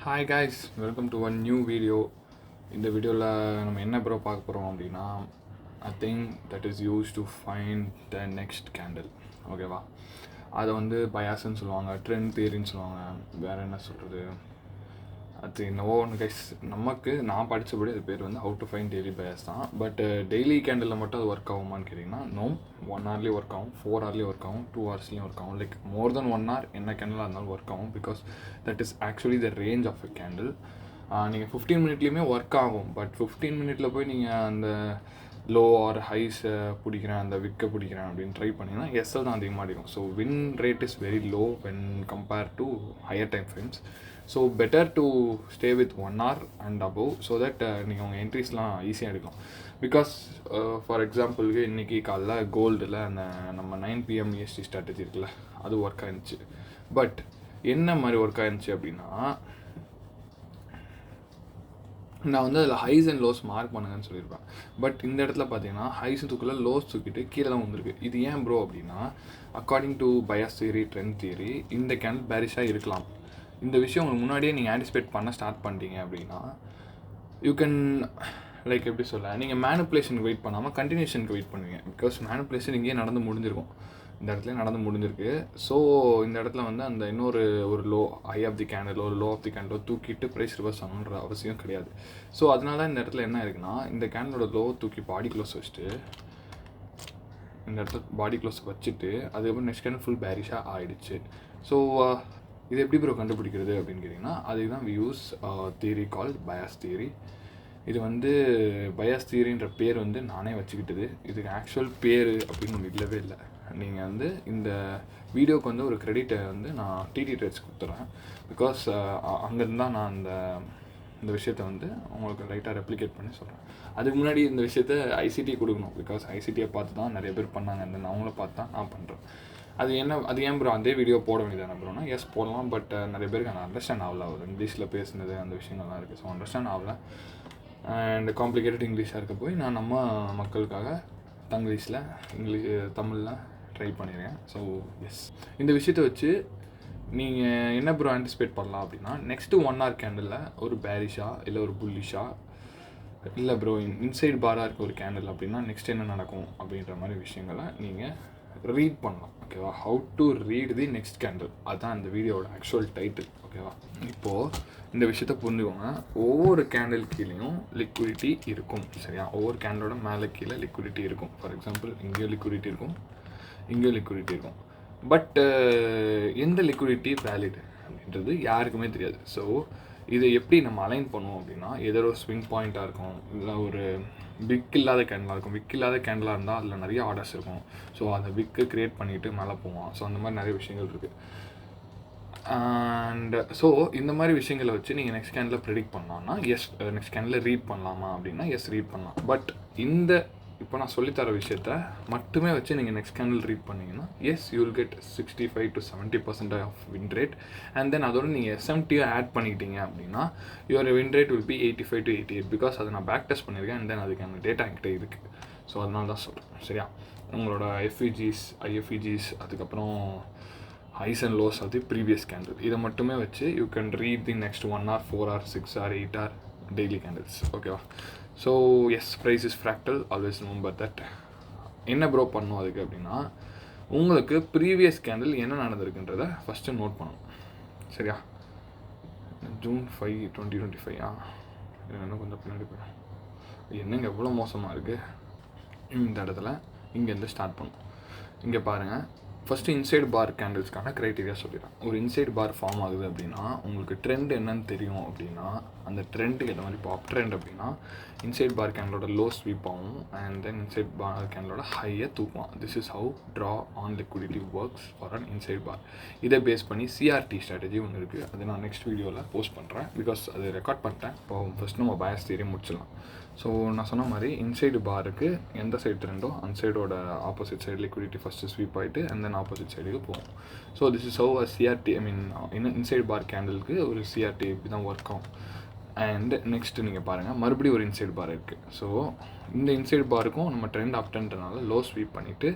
Hi guys, welcome to one new video. இந்த வீடியோவில் நம்ம என்ன ப்ரோ பார்க்க போகிறோம் அப்படின்னா I think that is used to find the next candle. ஓகேவா, அதை வந்து பயாஸ்ன்னு சொல்லுவாங்க, ட்ரெண்ட் தியரின்னு சொல்லுவாங்க, வேறு என்ன சொல்கிறது, அது என்னவோ ஒன்று கைஸ். நமக்கு நான் படித்தபடி அது பேர் வந்து how to find daily bias தான். பட் டெய்லி கேண்டலில் மட்டும் அது ஒர்க் ஆகுமான்னு கேட்டிங்கன்னா நோ. 1 hourலேயும் ஒர்க் ஆகும், 4 hourலேயும் ஒர்க் ஆகும், 2 hours ஒர்க் ஆகும். லைக் மோர் தென் 1 hour என்ன கேண்டலாக இருந்தாலும் ஒர்க் ஆகும். Because that is actually the range of a candle. நீங்கள் 15 minutலேயுமே ஒர்க் ஆகும். பட் 15 minute போய் நீங்கள் அந்த லோ ஆர் ஹைஸை பிடிக்கிறேன், அந்த விக்கை பிடிக்கிறேன் அப்படின்னு ட்ரை பண்ணிங்கன்னா எஸ்எல் தான் அதிகமாக அடிக்கும். So win rate is very low when compare to higher time frames. So better to stay with 1 hour and above so that நீங்கள் உங்கள் என்ட்ரிஸ்லாம் ஈஸியாக எடுக்கலாம். பிகாஸ் ஃபார் எக்ஸாம்பிளுக்கு இன்றைக்கி காலைல கோல்டில் அந்த நம்ம 9 PM EST ஸ்ட்ராட்டஜி இருக்குல்ல, அது ஒர்க் ஆயிருந்துச்சு. பட் என்ன மாதிரி ஒர்க் ஆயிருந்துச்சு அப்படின்னா, நான் வந்து அதில் ஹைஸ் அண்ட் லோஸ் மார்க் பண்ணுங்கன்னு சொல்லியிருப்பேன். பட் இந்த இடத்துல பார்த்தீங்கன்னா ஹைஸ் தூக்கில் லோஸ் தூக்கிட்டு கீழே தான் வந்திருக்கு. இது ஏன் ப்ரோ அப்படின்னா, according to bias theory, trend theory, இந்த கேண்டில் பேரிஷாக இருக்கலாம். இந்த விஷயம் உங்களுக்கு முன்னாடியே நீங்கள் ஆன்டிசிபேட் பண்ண ஸ்டார்ட் பண்ணிட்டீங்க அப்படின்னா யூ கேன் லைக் எப்படி சொல்ல, நீங்கள் மேனிப்புலேஷனுக்கு வெயிட் பண்ணாமல் கண்டினியூஷனுக்கு வெயிட் பண்ணுவீங்க. பிகாஸ் மேனிப்புலேஷன் இங்கேயே நடந்து முடிஞ்சிருக்கும், இந்த இடத்துல நடந்து முடிஞ்சிருக்கு. ஸோ இந்த இடத்துல வந்து அந்த இன்னொரு லோ ஹை ஆஃப் தி கேண்டலோ லோ ஆஃப் தி கேண்டலோ தூக்கிட்டு ப்ரைஸ் ரிவர்ஸ் ஆகணுன்ற அவசியம் கிடையாது. ஸோ அதனால இந்த இடத்துல என்ன இருக்குன்னா, இந்த கேண்டலோட லோ தூக்கி பாடி க்ளோஸ் வச்சுட்டு இந்த இடத்துல பாடி க்ளோஸ் வச்சுட்டு அதுக்கப்புறம் நெக்ஸ்ட் கேண்டல் ஃபுல் பேரிஷாக ஆகிடுச்சு. ஸோ இது எப்படி ப்ரோ கண்டுபிடிக்கிறது அப்படின்னு கேட்டிங்கன்னா, அதுக்கு தான் we use theory called bias theory. இது வந்து பயாஸ் தியரின்ற பேர் வந்து நானே வச்சுக்கிட்டது. இதுக்கு ஆக்சுவல் பேர் அப்படின்னு ஒன்று இல்லவே இல்லை. நீங்கள் வந்து இந்த வீடியோக்கு வந்து ஒரு கிரெடிட்டை வந்து நான் டிடி ட்ரேட்ஸ் கொடுத்துட்றேன். பிகாஸ் அங்கேருந்து தான் நான் இந்த விஷயத்தை வந்து உங்களுக்கு லைட்டாக ரெப்ளிகேட் பண்ணி சொல்கிறேன். அதுக்கு முன்னாடி இந்த விஷயத்த ICT கொடுக்கணும். பிகாஸ் ICTயை பார்த்து தான் நிறைய பேர் பண்ணாங்க, அந்த அவங்கள பார்த்து தான் நான் பண்ணுறேன். அது ஏன் ப்ரோ அதே வீடியோ போட வேண்டியதானே ப்ரோனா, எஸ் போடலாம். பட் நிறைய பேருக்கு நான் அண்டர்ஸ்டாண்ட் ஆகல. அவர் இங்கிலீஷில் பேசுனது அந்த விஷயங்கள்லாம் இருக்குது. ஸோ அண்டர்ஸ்டாண்ட் ஆகல அண்ட் காம்ப்ளிகேட்டட் இங்கிலீஷாக இருக்க போய் நான் நம்ம மக்களுக்காக தமிழில் ட்ரை பண்ணியிருக்கேன். ஸோ எஸ், இந்த விஷயத்தை வச்சு நீங்கள் என்ன ப்ரோ ஆன்டிசிபேட் பண்ணலாம் அப்படின்னா, நெக்ஸ்ட்டு 1 hour கேண்டலில் ஒரு பேரிஷா இல்லை ஒரு புல்லிஷா இல்லை ப்ரோ இன்சைட் பாராக இருக்க ஒரு கேண்டில் அப்படின்னா நெக்ஸ்ட் என்ன நடக்கும் அப்படின்ற மாதிரி விஷயங்களை நீங்கள் ரீட் பண்ணலாம். ஓகேவா, how to read the next candle, அதுதான் இந்த வீடியோட ஆக்சுவல் டைட்டில். ஓகேவா, இப்போது இந்த விஷயத்த புரிஞ்சுக்கோங்க. ஒவ்வொரு கேண்டில் கீழேயும் லிக்விடிட்டி இருக்கும், சரியா? ஒவ்வொரு கேண்டலோட மேலே கீழே லிக்விடிட்டி இருக்கும். ஃபார் எக்ஸாம்பிள் இங்கேயும் லிக்விடிட்டி இருக்கும், இங்கேயும் லிக்விடிட்டி இருக்கும். பட் எந்த லிக்விடிட்டி வேலிட் அப்படின்றது யாருக்குமே தெரியாது. ஸோ இதை எப்படி நம்ம அலைன் பண்ணுவோம் அப்படின்னா, ஏதோ ஒரு ஸ்விங் பாயிண்ட்டாக இருக்கும், இல்லை ஒரு விக் இல்லாத கேண்டலாக இருக்கும். விக் இல்லாத கேண்டலாக இருந்தால் அதில் நிறைய ஆர்டர்ஸ் இருக்கும். ஸோ அந்த விக்கு க்ரியேட் பண்ணிவிட்டு மேலே போவோம். ஸோ அந்த மாதிரி நிறைய விஷயங்கள் இருக்குது. அண்ட் ஸோ இந்த மாதிரி விஷயங்களை வச்சு நீங்கள் நெக்ஸ்ட் கேண்டில் ப்ரெடிக்ட் பண்ணலாம்னா எஸ், நெக்ஸ்ட் கேண்டில் ரீட் பண்ணலாமா அப்படின்னா எஸ், ரீட் பண்ணலாம். பட் இப்போ நான் சொல்லித்தர விஷயத்த மட்டுமே வச்சு நீங்கள் நெக்ஸ்ட் கேண்டில் ரீட் பண்ணிங்கன்னா yes, you will get 65 to 70% of win rate. And then அதோட நீங்கள் SMTயை ஆட் பண்ணிக்கிட்டீங்க அப்படின்னா your win rate will be 85 to 88. Because அதை நான் பேக் டெஸ்ட் பண்ணியிருக்கேன். அண்ட் தென் அதுக்கான டேட்டா என்கிட்ட இருக்குது. ஸோ அதனால தான் சொல்கிறேன், சரியா? உங்களோட FEGs, IFEGs, அதுக்கப்புறம் highs and lows of the previous candle, இதை மட்டுமே வச்சு you can read the next 1 hour, 4 hour, 6 hour, 8 hour daily candles. ஓகேவா? So yes, price is fractal, always remember that. என்ன ப்ரோ பண்ணும் அதுக்கு அப்படின்னா, உங்களுக்கு ப்ரீவியஸ் கேண்டில் என்ன நடந்திருக்குன்றதை ஃபஸ்ட்டு நோட் பண்ணணும், சரியா? June 5, 2025 இன்னும் கொஞ்சம் பின்னாடி போயிடும். என்னங்க எவ்வளோ மோசமாக இருக்குது. இந்த இடத்துல இங்கேருந்து ஸ்டார்ட் பண்ணும். இங்கே பாருங்கள், ஃபஸ்ட்டு இன்சைட் பார் கேண்டில்ஸ்க்கான க்ரைட்டீரியா சொல்லிடுறேன். ஒரு இன்சைட் பார் ஃபார்ம் ஆகுது அப்படின்னா உங்களுக்கு ட்ரெண்ட் என்னன்னு தெரியும். அப்படின்னா அந்த ட்ரெண்டுக்கு ஏற்ற மாதிரி இப்போ அப் ட்ரெண்ட் அப்படின்னா இன்சைட் பார் கேண்டலோட லோ ஸ்வீப் ஆகும் அண்ட் தென் இன்சைட் பார் கேண்டலோட ஹையை தூக்குவான். This is how draw on liquidity works for an inside bar. இதை பேஸ் பண்ணி CRT ஸ்ட்ராட்டஜி ஒன்று இருக்குது. அது நான் நெக்ஸ்ட் வீடியோவில் போஸ்ட் பண்ணுறேன். பிகாஸ் அது ரெக்கார்ட் பண்ணிட்டேன். இப்போ ஃபஸ்ட் நம்ம பயாஸ் தியரி முடிச்சிடலாம். ஸோ நான் சொன்ன மாதிரி இன்சைடு பாருக்கு எந்த சைடு ட்ரெண்டோ அந்த சைடோட opposite side liquidity first sweep ஆகிட்டு அண்ட் தென் ஆப்போசிட் சைடுக்கு போகும். So this is how a CRT, I mean inside bar கேண்டலுக்கு ஒரு CRT இப்படி தான் ஒர்க் ஆகும். அண்ட் நெக்ஸ்ட்டு நீங்கள் பாருங்கள், மறுபடியும் ஒரு இன்சைட் பார் இருக்குது. ஸோ இந்த இன்சைட் பாருக்கும் நம்ம ட்ரெண்ட் அப் ட்ரெண்ட்னால லோ ஸ்வீப் பண்ணிவிட்டு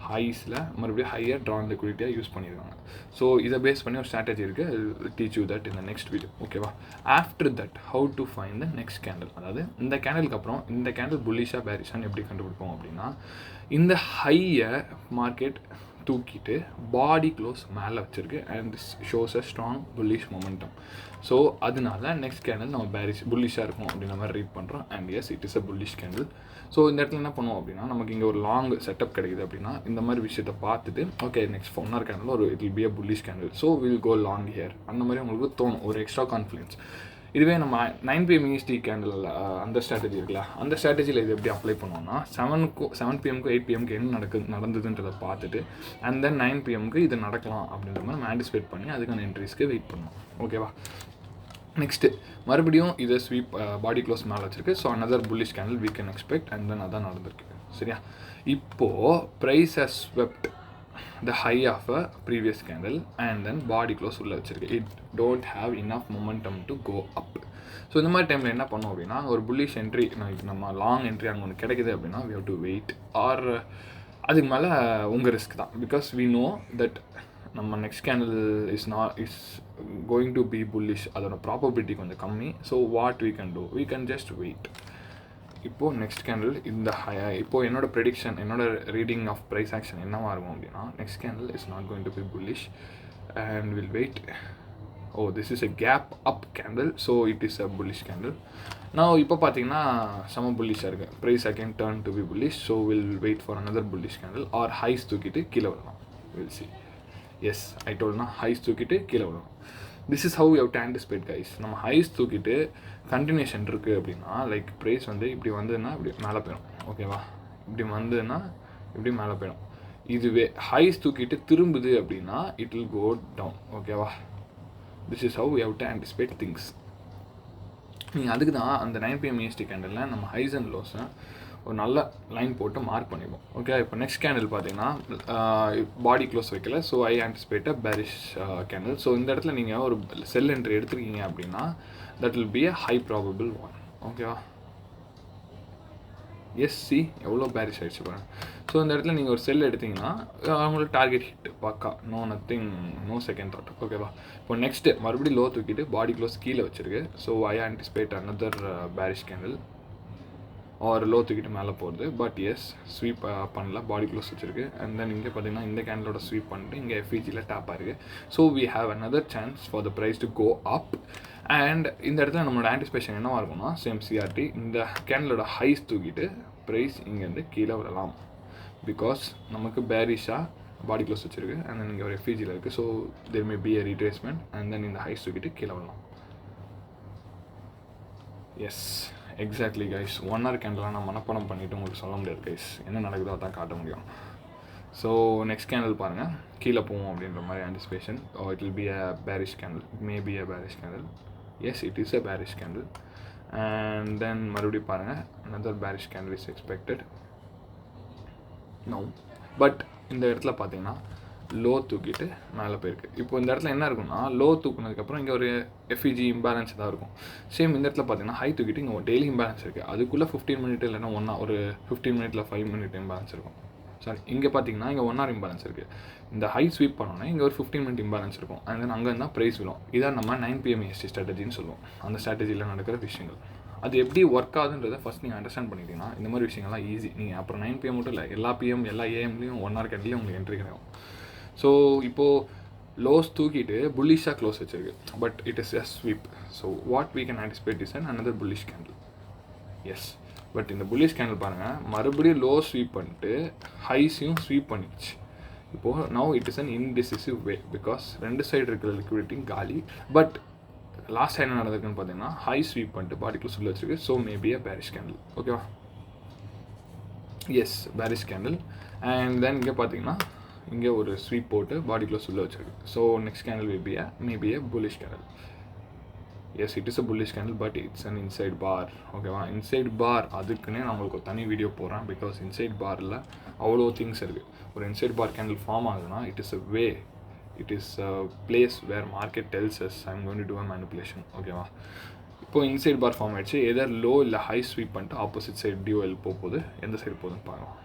ஹைஸில் மறுபடியும் ஹையர் ட்ரான் லிக்விடிட்டியாக யூஸ் பண்ணியிருக்காங்க. ஸோ இதை பேஸ் பண்ணி ஒரு ஸ்ட்ராட்டஜி இருக்குது, டீச் யூ தட் இந்த நெக்ஸ்ட் வீடியோ. ஓகேவா? After that how to find the next candle, அதாவது இந்த கேண்டலுக்கு அப்புறம் இந்த கேண்டில் புல்லிஷாக பேரிஷான்னு எப்படி கண்டுபிடிப்போம் அப்படின்னா, இந்த ஹையை மார்க்கெட் தூக்கிட்டு பாடி க்ளோஸ் மேலே வச்சுருக்கு and this shows a strong bullish momentum. So அதனால நெக்ஸ்ட் கேண்டில் நம்ம புல்லிஷாக இருக்கும் அப்படின்ற மாதிரி ரீட் பண்ணுறோம். And yes, it is a bullish candle. So இந்த இடத்துல என்ன பண்ணுவோம் அப்படின்னா, நமக்கு இங்கே ஒரு லாங் செட்டப் கிடைக்குது அப்படின்னா இந்த மாதிரி விஷயத்தை பார்த்துட்டு ஓகே நெக்ஸ்ட் 1 hour கேண்டில் ஒரு it will be a bullish candle, so will go long here அந்த மாதிரி உங்களுக்கு தோணும், ஒரு எக்ஸ்ட்ரா கான்ஃபிடன்ஸ். இதுவே நம்ம 9 PM EST கேண்டில் அந்த ஸ்ட்ராட்டஜி இருக்குல்ல, அந்த ஸ்ட்ராட்டஜியில் இது எப்படி அப்ளை பண்ணுவோம்னா 7 PM 8 PM என்ன நடந்ததுன்றதை பார்த்துட்டு அண்ட் தென் 9 PM இது நடக்கலாம் அப்படின்ற மாதிரி நம்ம ஆன்டிசிபேட் பண்ணி அதுக்கான என்ட்ரிஸ்க்கு வெயிட் பண்ணுவோம். ஓகேவா? நெக்ஸ்ட்டு மறுபடியும் இதை ஸ்வீப் பாடி க்ளோஸ் மேலே வச்சிருக்கு. So another bullish candle we can expect and then அதான் நடந்திருக்கு. சரியா? இப்போது price has swept the high of a previous candle and then body close உள்ள வச்சிருக்கு. It don't have enough momentum to go up. So இந்த மாதிரி டைமில் என்ன பண்ணோம் அப்படின்னா, ஒரு புல்லிஷ் என்ட்ரி நம்ம லாங் என்ட்ரி அங்கே ஒன்று கிடைக்குது அப்படின்னா we have to wait, or அதுக்கு மேலே உங்கள் ரிஸ்க் தான். பிகாஸ் we know that நம்ம next candle is going to be bullish, அதோட ப்ராபபிலிட்டி கொஞ்சம் கம்மி. So what we can do, we can just wait. இப்போது நெக்ஸ்ட் கேண்டில் இந்த இப்போது என்னோட ப்ரெடிக்ஷன், என்னோட ரீடிங் ஆஃப் ப்ரைஸ் ஆக்ஷன் என்னவாக இருக்கும் அப்படின்னா, next candle is not going to be bullish and will wait. Oh, this is a gap up candle, so it is a bullish candle. நான் இப்போ பார்த்தீங்கன்னா செம புல்லிஷாக இருக்குது, price again turn to be bullish. So will wait for another bullish candle, or highs தூக்கிட்டு கீழே வரலாம். Will see. Yes, I டோல்ட்னா ஹைஸ் தூக்கிட்டு கீழே வரலாம். This is how you have to anticipate guys. நம்ம ஹைஸ் தூக்கிட்டு கண்டினியூஷன் இருக்குது அப்படின்னா, லைக் ப்ரைஸ் வந்து இப்படி வந்ததுன்னா இப்படி மேலே போயிடும். ஓகேவா? இப்படி வந்ததுன்னா இப்படி மேலே போயிடும். இதுவே ஹைஸ் தூக்கிட்டு திரும்புது அப்படின்னா இட் வில் கோ டவுன். ஓகேவா? This is how you have to anticipate things. நீங்கள் அதுக்கு தான் அந்த 9 PM EST கேண்டலில் நம்ம ஹைஸ் அண்ட் லோஸை ஒரு நல்ல லைன் போட்டு மார்க் பண்ணிப்போம். ஓகே, இப்போ நெக்ஸ்ட் கேண்டில் பார்த்தீங்கன்னா பாடி க்ளோஸ் வைக்கல, so I anticipate a bearish candle. So இந்த இடத்துல நீங்கள் ஒரு செல் என்ட்ரி எடுத்துருக்கீங்க அப்படின்னா that will be a high probable one. ஓகேவா? எஸ்சி எவ்வளோ பேரிஷ் ஆகிடுச்சு பாருங்கள். ஸோ இந்த இடத்துல நீங்கள் ஒரு செல் எடுத்திங்கன்னா அவங்களோட டார்கெட் ஹிட் பக்கா, நத்திங், நோ செகண்ட் தாட். ஓகேவா? இப்போ நெக்ஸ்ட்டு மறுபடியும் லோ தூக்கிட்டு பாடி க்ளோஸ் கீழே வச்சுருக்கு. So I anticipate another bearish candle, or low தூக்கிட்டு மேலே போகிறது. பட் எஸ், ஸ்வீப் பண்ணல, பாடி க்ளோஸ் வச்சுருக்கு. அண்ட் தென் இங்கே பார்த்தீங்கன்னா இந்த கேண்டலோட ஸ்வீப் பண்ணிட்டு இங்கே எஃப்இஜியில் டேப் ஆயிருக்கு. So we have another chance for the price to go up. And இந்த இடத்துல நம்மளோட ஆன்டிசிபேஷன் என்னவாக இருக்கும்னா, சேம் சிஆர்டி, இந்த கேண்டலோட ஹைஸ் தூக்கிட்டு ப்ரைஸ் இங்கேருந்து கீழே வரலாம். பிகாஸ் நமக்கு பேரிஷாக பாடி க்ளோஸ் வச்சுருக்கு அண்ட் தென் இங்கே ஒரு எஃப்இஜியில் இருக்குது. So there may be a retracement and then இந்த ஹைஸ் தூக்கிட்டு கீழே வரலாம். Yes, exactly guys. 1 hour கேண்டலாக நான் மனப்பாடம் பண்ணிவிட்டு உங்களுக்கு சொல்ல முடியாது கைஸ், என்ன நடக்குதோ அதான் காட்ட முடியும். ஸோ நெக்ஸ்ட் கேண்டில் பாருங்கள், கீழே போவோம் அப்படின்ற மாதிரி anticipation. It will be a bearish candle, may be a bearish candle. Yes, it is a bearish candle. And then மறுபடியும் பாருங்கள், another bearish candle is expected. No, but இந்த இடத்துல பார்த்தீங்கன்னா லோ தூக்கிட்டு மேலே போயிருக்கு. இப்போ இந்த இடத்துல என்ன இருக்குன்னா, லோ தூக்குனதுக்கப்புறம் இங்கே ஒரு எஃப்இஜி இம்பேலன்ஸ் தான் இருக்கும். சேம் இந்த இடத்துல பார்த்தீங்கன்னா ஹை தூக்கிட்டு இங்கே ஒரு டெய்லி இம்பேலன்ஸ் இருக்குது. அதுக்குள்ளே 15 minute இல்லைன்னா ஒரு 15 minute 5 minute இம்பேலன்ஸ் இருக்கும். சாரி, இங்கே பார்த்தீங்கன்னா இங்கே 1 hour இம்பேலன்ஸ் இருக்குது. இந்த ஹை ஸ்வீப் பண்ணோன்னா இங்கே ஒரு 15 minute இம்பேலன்ஸ் இருக்கும். அண்ட் தென் அங்கே இருந்தால் ப்ரைஸ் விடும். இதான் நம்ம 9 PM EST ஸ்ட்ராட்டஜின்னு சொல்லுவோம். அந்த ஸ்ட்ராட்டஜியில் நடக்கிற விஷயங்கள் அது எப்படி ஒர்க் ஆகுதுன்றதை ஃபஸ்ட் நீங்கள் அண்டர்ஸ்டாண்ட் பண்ணிட்டீங்கன்னா இந்த மாதிரி விஷயங்கள்லாம் ஈஸி. நீங்கள் அப்புறம் 9 PM மட்டும் இல்லை, எல்லா PM எல்லா ஏஎம்லேயும் 1 hour கேண்டிலையும் உங்களுக்கு என்ட்ரி கிடைக்கும். ஸோ இப்போது லோஸ் தூக்கிட்டு புல்லிஷாக க்ளோஸ் வச்சிருக்கு, but it is a sweep. So what we can anticipate is another bullish candle. Yes, but இந்த புல்லிஷ் கேண்டில் பாருங்கள், மறுபடியும் லோ ஸ்வீப் பண்ணிட்டு ஹைஸையும் ஸ்வீப் பண்ணிடுச்சு. இப்போது now it is an indecisive way, because ரெண்டு சைடு இருக்கிற லிக்விடிட்டி காலி. பட் லாஸ்ட் என்ன நடந்திருக்குன்னு பார்த்தீங்கன்னா ஹை ஸ்வீப் பண்ணிட்டு பாடிக்குள்ள சொல்ல வச்சிருக்கு. So maybe a bearish candle. ஓகேவா? Yes, bearish candle. And then இங்கே பார்த்தீங்கன்னா இங்கே ஒரு ஸ்வீப் போட்டு பாடிக்குள்ள சொல்ல வச்சிருக்கு. So next candle will be a maybe a bullish candle. Yes, it is a bullish candle, but it's an inside bar. ஓகேவா? இன்சைட் பார் அதுக்குன்னே நான் உங்களுக்கு ஒரு தனி வீடியோ போகிறேன். பிகாஸ் இன்சைட் பாரில் அவ்வளோ திங்ஸ் இருக்குது. ஒரு இன்சைட் பார் கேண்டில் ஃபார்ம் ஆகுதுன்னா it is a way, it is a place where market tells us I'm going to do a manipulation. ஓகேவா? இப்போ இன்சைட் பார் ஃபார்ம் ஆகிடுச்சு. எதர் லோ இல்லை ஹை ஸ்வீப் பண்ணிட்டு ஆப்போசிட் சைடு டியூஎல் போகுது. எந்த சைடு போகுதுன்னு பார்க்கலாம்.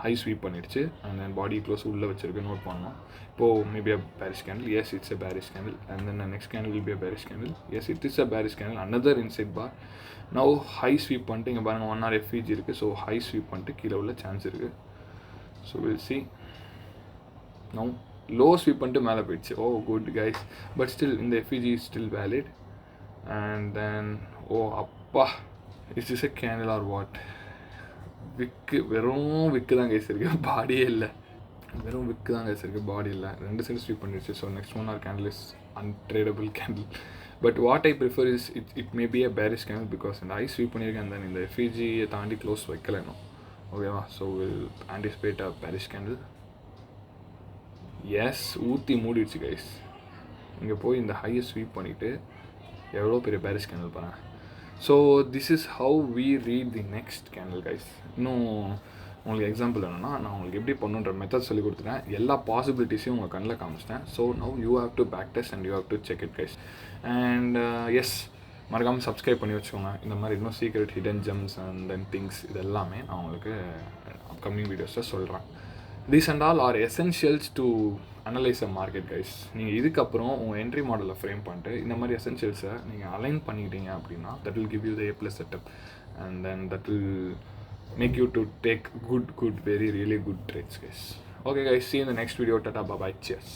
ஹை ஸ்வீப் பண்ணிடுச்சு அண்ட் தென் பாடி க்ளோஸ் உள்ளே வச்சிருக்கு நோட் பண்ணோம். இப்போது maybe a bearish candle, yes it's a bearish candle, and then next candle will be a bearish candle, yes it is a bearish candle, another inside bar. Now high sweep பண்ணிட்டு இங்கே பாருங்கள் 1 hour FVG இருக்குது. So high sweep பண்ணிட்டு கீழே உள்ள chance இருக்குது. So will see. Now low sweep பண்ணிட்டு மேலே போயிடுச்சு. Oh good guys, but still இந்த FVG is still valid. And then oh அப்பா, it's is a candle or what? Wick, வெறும் விக்கு தான் கைஸ் இருக்குது, பாடியே இல்லை. வெறும் விக்கு தான் கைஸ் இருக்குது, பாடி இல்லை. 2 சைடு ஸ்வீப் பண்ணிடுச்சு. So next 1 hour candle is untradable candle. But what I prefer is it may be a bearish candle because இந்த ஐ ஸ்வீப் பண்ணியிருக்கேன். தென் இந்த FVGயை தாண்டி க்ளோஸ் வைக்கல இன்னும். ஓகேவா? So will anticipate a bearish candle. Yes, ஊற்றி மூடிடுச்சு கைஸ். இங்கே போய் இந்த ஹையை ஸ்வீப் பண்ணிவிட்டு எவ்வளோ பெரிய பேரிஷ் கேண்டில் பாருங்க. So this is how we read the next candle guys. இன்னும் உங்களுக்கு எக்ஸாம்பிள் வேணும்னா நான் உங்களுக்கு எப்படி பண்ணுன்ற மெத்தட் சொல்லி கொடுத்துட்டேன். எல்லா பாசிபிலிட்டிஸையும் உங்கள் கண்ணில் காமிச்சிட்டேன். So now you have to back test and you have to check it guys. And yes, மறக்காமல் சப்ஸ்கிரைப் பண்ணி வச்சுக்கோங்க. இந்த மாதிரி இன்னும் secret hidden gems and then things இது எல்லாமே நான் உங்களுக்கு அப்கமிங் வீடியோஸில் சொல்கிறேன். These and all are essentials to analyze a market guys. நீங்கள் இதுக்கப்புறம் உங்கள் என்ட்ரி மாடலை ஃப்ரேம் பண்ணிட்டு இந்த மாதிரி எசென்ஷியல்ஸை நீங்கள் அலைன் பண்ணிக்கிட்டீங்க அப்படின்னா that will give you the A+ setup and then that will make you to take good very really good trades guys. Okay guys, see you in the next video. Tata, bye bye, cheers.